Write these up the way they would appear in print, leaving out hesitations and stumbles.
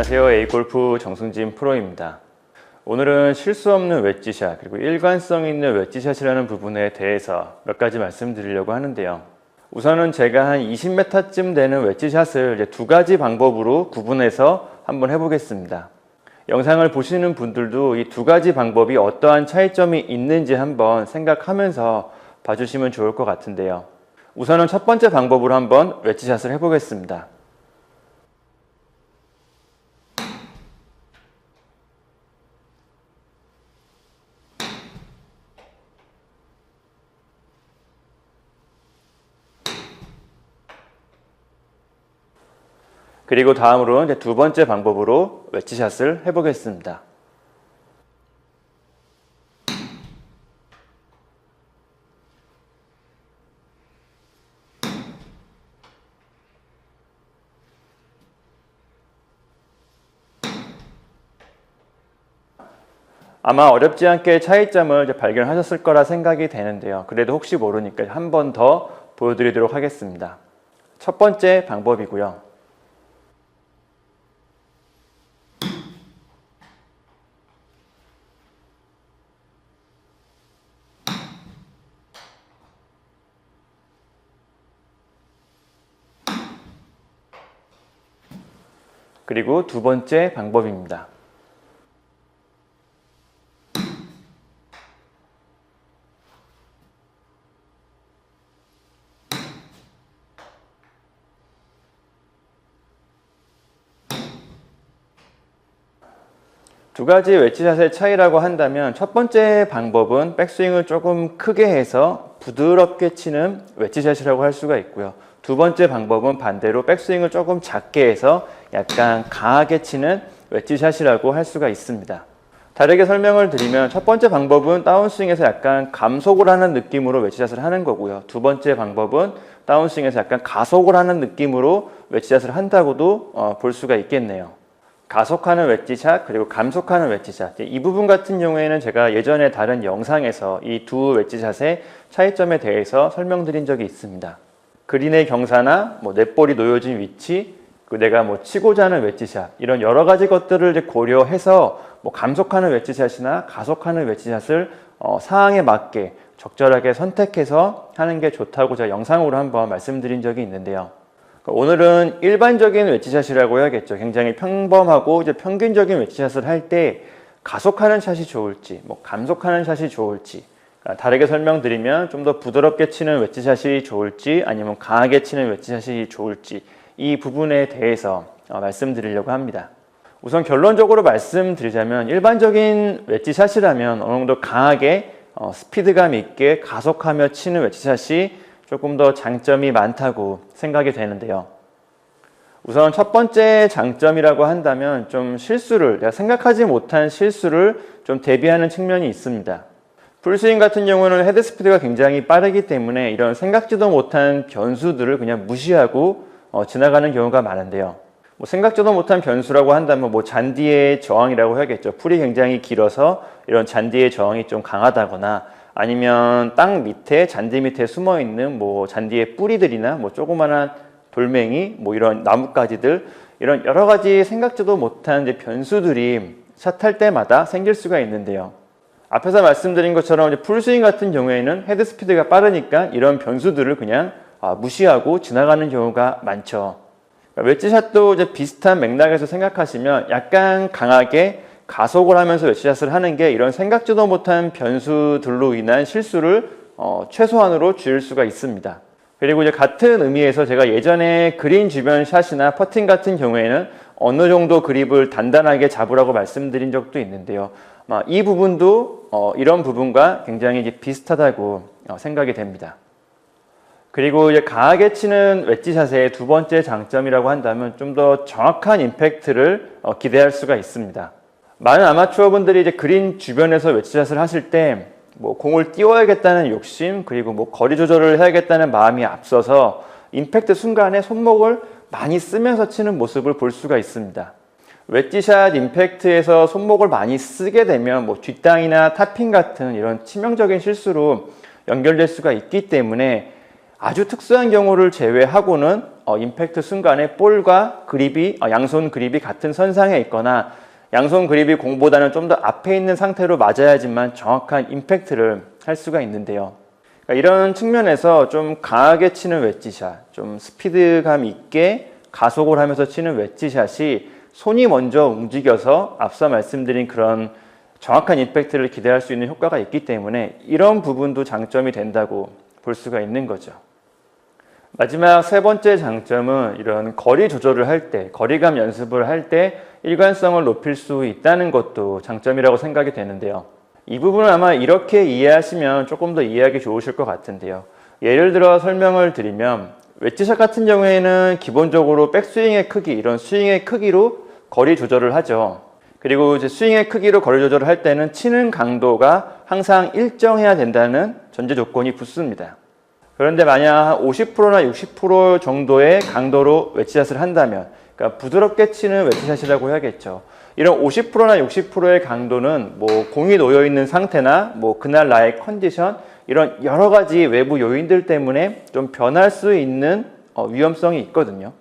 안녕하세요. A골프 정승진 프로입니다. 오늘은 실수 없는 웨지샷 그리고 일관성 있는 웨지샷이라는 부분에 대해서 몇 가지 말씀드리려고 하는데요. 우선은 제가 한 20m쯤 되는 웨지샷을 이제 두 가지 방법으로 구분해서 한번 해보겠습니다. 영상을 보시는 분들도 이 두 가지 방법이 어떠한 차이점이 있는지 한번 생각하면서 봐주시면 좋을 것 같은데요. 우선은 첫 번째 방법으로 한번 웨지샷을 해보겠습니다. 그리고 다음으로 이제 두 번째 방법으로 웨지샷을 해보겠습니다. 아마 어렵지 않게 차이점을 이제 발견하셨을 거라 생각이 되는데요. 그래도 혹시 모르니까 한 번 더 보여드리도록 하겠습니다. 첫 번째 방법이고요. 그리고 두 번째 방법입니다. 두 가지 웨지샷의 차이라고 한다면 첫 번째 방법은 백스윙을 조금 크게 해서 부드럽게 치는 웨지샷이라고 할 수가 있고요. 두 번째 방법은 반대로 백스윙을 조금 작게 해서 약간 강하게 치는 웨지샷이라고 할 수가 있습니다. 다르게 설명을 드리면 첫 번째 방법은 다운스윙에서 약간 감속을 하는 느낌으로 웨지샷을 하는 거고요. 두 번째 방법은 다운스윙에서 약간 가속을 하는 느낌으로 웨지샷을 한다고도 볼 수가 있겠네요. 가속하는 웨지샷 그리고 감속하는 웨지샷, 이 부분 같은 경우에는 제가 예전에 다른 영상에서 이 두 웨지샷의 차이점에 대해서 설명드린 적이 있습니다. 그린의 경사나 넷볼이 놓여진 위치, 내가 치고자 하는 웨지샷, 이런 여러 가지 것들을 이제 고려해서 감속하는 웨지샷이나 가속하는 웨지샷을 상황에 맞게 적절하게 선택해서 하는 게 좋다고 제가 영상으로 한번 말씀드린 적이 있는데요. 오늘은 일반적인 웨지샷이라고 해야겠죠. 굉장히 평범하고 이제 평균적인 웨지샷을 할 때 가속하는 샷이 좋을지, 감속하는 샷이 좋을지, 다르게 설명드리면 좀 더 부드럽게 치는 웨지샷이 좋을지 아니면 강하게 치는 웨지샷이 좋을지, 이 부분에 대해서 말씀드리려고 합니다. 우선 결론적으로 말씀드리자면 일반적인 웨지샷이라면 어느 정도 강하게 스피드감 있게 가속하며 치는 웨지샷이 조금 더 장점이 많다고 생각이 되는데요. 우선 첫 번째 장점이라고 한다면 좀 실수를, 내가 생각하지 못한 실수를 좀 대비하는 측면이 있습니다. 풀스윙 같은 경우는 헤드 스피드가 굉장히 빠르기 때문에 이런 생각지도 못한 변수들을 그냥 무시하고 지나가는 경우가 많은데요. 생각지도 못한 변수라고 한다면 잔디의 저항이라고 해야겠죠. 풀이 굉장히 길어서 이런 잔디의 저항이 좀 강하다거나, 아니면 땅 밑에, 잔디 밑에 숨어있는 잔디의 뿌리들이나 조그만한 돌멩이, 이런 나뭇가지들, 이런 여러 가지 생각지도 못한 변수들이 샷할 때마다 생길 수가 있는데요. 앞에서 말씀드린 것처럼 풀스윙 같은 경우에는 헤드 스피드가 빠르니까 이런 변수들을 그냥 무시하고 지나가는 경우가 많죠. 웨지샷도 비슷한 맥락에서 생각하시면 약간 강하게 가속을 하면서 웨지샷을 하는 게 이런 생각지도 못한 변수들로 인한 실수를 최소한으로 줄일 수가 있습니다. 그리고 같은 의미에서 제가 예전에 그린 주변 샷이나 퍼팅 같은 경우에는 어느 정도 그립을 단단하게 잡으라고 말씀드린 적도 있는데요. 이 부분도 이런 부분과 굉장히 비슷하다고 생각이 됩니다. 그리고 강하게 치는 웨지샷의 두 번째 장점이라고 한다면 좀 더 정확한 임팩트를 기대할 수가 있습니다. 많은 아마추어 분들이 그린 주변에서 웨지샷을 하실 때 공을 띄워야겠다는 욕심, 그리고 거리 조절을 해야겠다는 마음이 앞서서 임팩트 순간에 손목을 많이 쓰면서 치는 모습을 볼 수가 있습니다. 웨지샷 임팩트에서 손목을 많이 쓰게 되면 뒷땅이나 탑핑 같은 이런 치명적인 실수로 연결될 수가 있기 때문에 아주 특수한 경우를 제외하고는 임팩트 순간에 볼과 그립이 양손 그립이 같은 선상에 있거나 양손 그립이 공보다는 좀 더 앞에 있는 상태로 맞아야지만 정확한 임팩트를 할 수가 있는데요. 그러니까 이런 측면에서 좀 강하게 치는 웨지샷, 좀 스피드감 있게 가속을 하면서 치는 웨지샷이 손이 먼저 움직여서 앞서 말씀드린 그런 정확한 임팩트를 기대할 수 있는 효과가 있기 때문에 이런 부분도 장점이 된다고 볼 수가 있는 거죠. 마지막 세 번째 장점은 이런 거리 조절을 할 때, 거리감 연습을 할 때 일관성을 높일 수 있다는 것도 장점이라고 생각이 되는데요. 이 부분은 아마 이렇게 이해하시면 조금 더 이해하기 좋으실 것 같은데요. 예를 들어 설명을 드리면 웨지샷 같은 경우에는 기본적으로 백스윙의 크기, 이런 스윙의 크기로 거리 조절을 하죠. 그리고 이제 스윙의 크기로 거리 조절을 할 때는 치는 강도가 항상 일정해야 된다는 전제 조건이 붙습니다. 그런데 만약 50%나 60% 정도의 강도로 웨지샷을 한다면, 그러니까 부드럽게 치는 웨지샷이라고 해야겠죠. 이런 50%나 60%의 강도는 뭐 공이 놓여 있는 상태나 뭐 그날 나의 컨디션, 이런 여러 가지 외부 요인들 때문에 좀 변할 수 있는 위험성이 있거든요.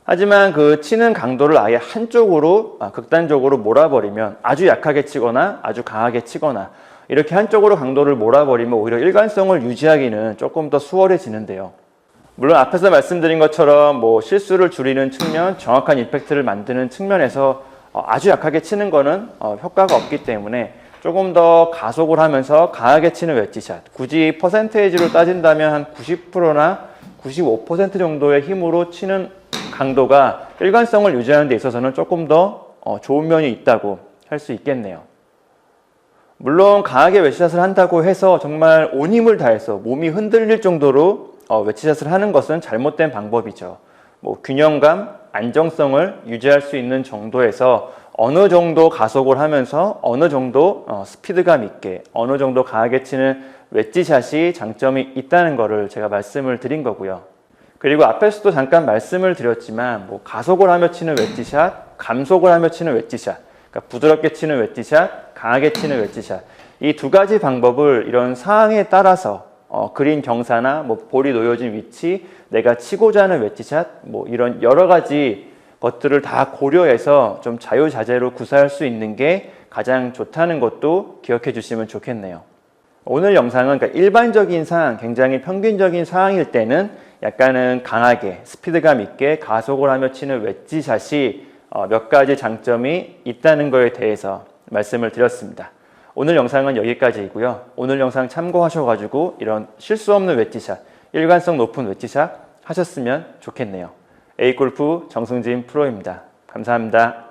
하지만 그 치는 강도를 아예 한쪽으로 극단적으로 몰아버리면 아주 약하게 치거나 아주 강하게 치거나 이렇게 한쪽으로 강도를 몰아버리면 오히려 일관성을 유지하기는 조금 더 수월해지는데요. 물론 앞에서 말씀드린 것처럼 뭐 실수를 줄이는 측면, 정확한 임팩트를 만드는 측면에서 아주 약하게 치는 거는 효과가 없기 때문에 조금 더 가속을 하면서 강하게 치는 웨지샷, 굳이 퍼센테이지로 따진다면 한 90%나 95% 정도의 힘으로 치는 강도가 일관성을 유지하는 데 있어서는 조금 더 좋은 면이 있다고 할 수 있겠네요. 물론 강하게 웨지샷을 한다고 해서 정말 온 힘을 다해서 몸이 흔들릴 정도로 웨지샷을 하는 것은 잘못된 방법이죠. 뭐 균형감, 안정성을 유지할 수 있는 정도에서 어느 정도 가속을 하면서 어느 정도 스피드감 있게 어느 정도 강하게 치는 웨지샷이 장점이 있다는 것을 제가 말씀을 드린 거고요. 그리고 앞에서도 잠깐 말씀을 드렸지만 뭐 가속을 하며 치는 웨지샷, 감속을 하며 치는 웨지샷, 그러니까 부드럽게 치는 웨지샷, 강하게 치는 웨지샷, 이 두 가지 방법을 이런 상황에 따라서 그린 경사나 뭐 볼이 놓여진 위치, 내가 치고자 하는 웨지샷, 뭐 이런 여러 가지 것들을 다 고려해서 좀 자유자재로 구사할 수 있는 게 가장 좋다는 것도 기억해 주시면 좋겠네요. 오늘 영상은 그러니까 일반적인 상황, 굉장히 평균적인 상황일 때는 약간은 강하게 스피드감 있게 가속을 하며 치는 웨지샷이 몇 가지 장점이 있다는 것에 대해서 말씀을 드렸습니다. 오늘 영상은 여기까지이고요. 오늘 영상 참고하셔가지고 이런 실수 없는 웨지샷, 일관성 높은 웨지샷 하셨으면 좋겠네요. A골프 정승진 프로입니다. 감사합니다.